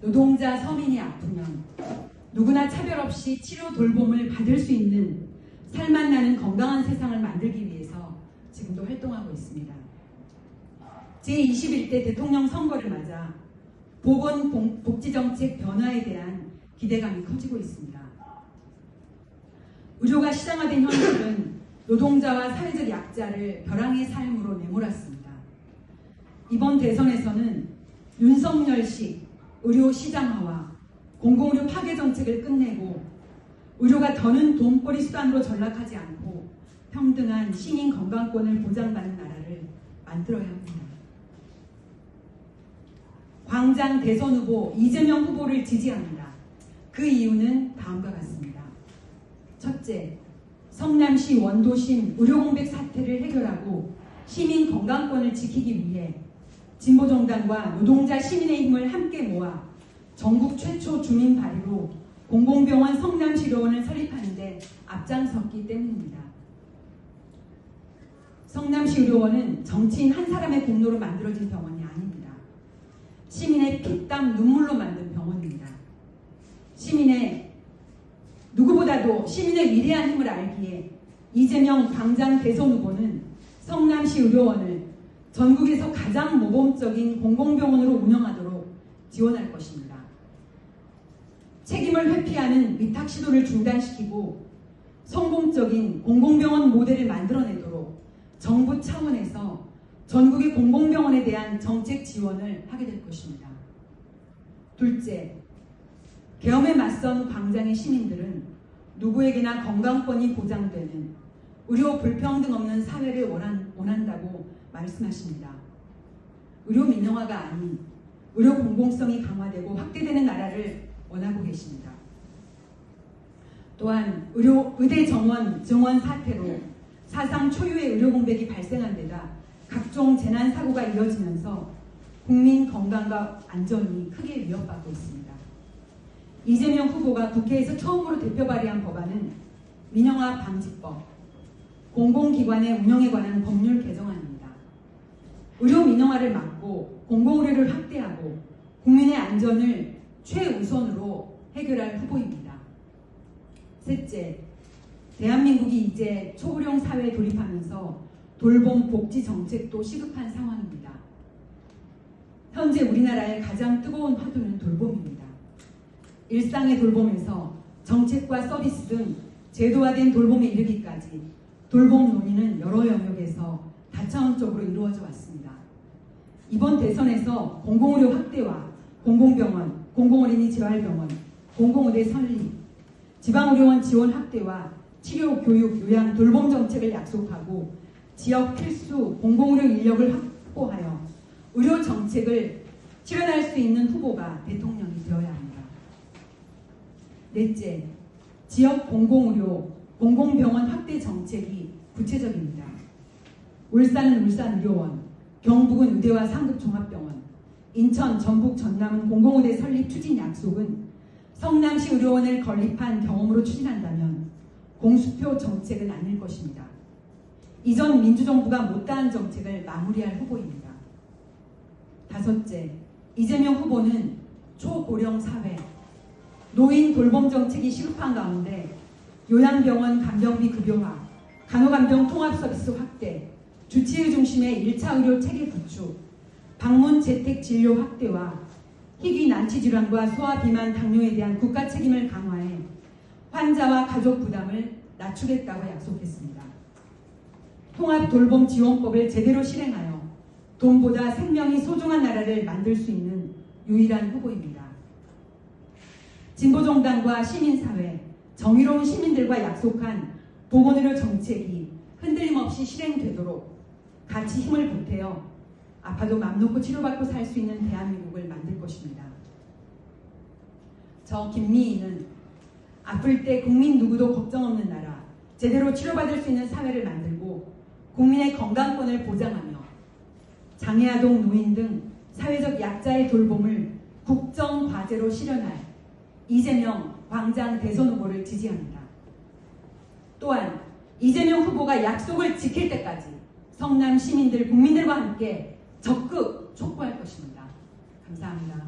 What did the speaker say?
노동자 서민이 아프면 누구나 차별 없이 치료 돌봄을 받을 수 있는 살맛 나는 건강한 세상을 만들기 위해서 지금도 활동하고 있습니다. 제21대 대통령 선거를 맞아 보건복지정책 변화에 대한 기대감이 커지고 있습니다. 의료가 시장화된 현실은 노동자와 사회적 약자를 벼랑의 삶으로 내몰았습니다. 이번 대선에서는 윤석열식 의료 시장화와 공공의료 파괴 정책을 끝내고 의료가 더는 돈벌이 수단으로 전락하지 않고 평등한 시민 건강권을 보장받는 나라를 만들어야 합니다. 광장 대선 후보 이재명 후보를 지지합니다. 그 이유는 다음과 같습니다. 첫째, 성남시 원도심 의료공백 사태를 해결하고 시민 건강권을 지키기 위해 진보정당과 노동자 시민의 힘을 함께 모아 전국 최초 주민 발의로 공공병원 성남시의료원을 설립하는 데 앞장섰기 때문입니다. 성남시의료원은 정치인 한 사람의 공로로 만들어진 병원이 아닙니다. 시민의 피땀 눈물로 만든 병원입니다. 누구보다도 시민의 위대한 힘을 알기에 이재명 광장 대선 후보는 성남시 의료원을 전국에서 가장 모범적인 공공병원으로 운영하도록 지원할 것입니다. 책임을 회피하는 위탁 시도를 중단시키고 성공적인 공공병원 모델을 만들어내도록 정부 차원에서 전국의 공공병원에 대한 정책 지원을 하게 될 것입니다. 둘째, 계엄에 맞선 광장의 시민들은 누구에게나 건강권이 보장되는 의료 불평등 없는 사회를 원한다고 말씀하십니다. 의료 민영화가 아닌 의료 공공성이 강화되고 확대되는 나라를 원하고 계십니다. 또한 의대 정원 증원 사태로 사상 초유의 의료 공백이 발생한 데다 각종 재난 사고가 이어지면서 국민 건강과 안전이 크게 위협받고 있습니다. 이재명 후보가 국회에서 처음으로 대표 발의한 법안은 민영화 방지법, 공공기관의 운영에 관한 법률 개정안입니다. 의료 민영화를 막고 공공의료를 확대하고 국민의 안전을 최우선으로 해결할 후보입니다. 셋째, 대한민국이 이제 초고령 사회에 돌입하면서 돌봄 복지 정책도 시급한 상황입니다. 현재 우리나라의 가장 뜨거운 화두는 돌봄입니다. 일상의 돌봄에서 정책과 서비스 등 제도화된 돌봄에 이르기까지 돌봄 논의는 여러 영역에서 다차원적으로 이루어져 왔습니다. 이번 대선에서 공공의료 확대와 공공병원, 공공어린이 재활병원, 공공의대 설립, 지방의료원 지원 확대와 치료, 교육, 요양, 돌봄 정책을 약속하고 지역 필수 공공의료 인력을 확보하여 의료 정책을 실현할 수 있는 후보가 대통령이 되어야 합니다. 넷째, 지역 공공의료, 공공병원 확대 정책이 구체적입니다. 울산은 울산의료원, 경북은 의대와 상급 종합병원, 인천, 전북, 전남은 공공의대 설립 추진 약속은 성남시 의료원을 건립한 경험으로 추진한다면 공수표 정책은 아닐 것입니다. 이전 민주정부가 못다한 정책을 마무리할 후보입니다. 다섯째, 이재명 후보는 초고령 사회, 노인 돌봄 정책이 시급한 가운데 요양병원 간병비 급여화, 간호간병 통합 서비스 확대, 주치의 중심의 1차 의료 체계 구축, 방문 재택 진료 확대와 희귀 난치 질환과 소아 비만 당뇨에 대한 국가 책임을 강화해 환자와 가족 부담을 낮추겠다고 약속했습니다. 통합 돌봄 지원법을 제대로 실행하여 돈보다 생명이 소중한 나라를 만들 수 있는 유일한 후보입니다. 진보정당과 시민사회, 정의로운 시민들과 약속한 보건의료 정책이 흔들림 없이 실행되도록 같이 힘을 보태어 아파도 맘 놓고 치료받고 살 수 있는 대한민국을 만들 것입니다. 저 김미희는 아플 때 국민 누구도 걱정 없는 나라, 제대로 치료받을 수 있는 사회를 만들고 국민의 건강권을 보장하며 장애아동, 노인 등 사회적 약자의 돌봄을 국정과제로 실현할 이재명 광장 대선 후보를 지지합니다. 또한 이재명 후보가 약속을 지킬 때까지 성남 시민들, 국민들과 함께 적극 촉구할 것입니다. 감사합니다.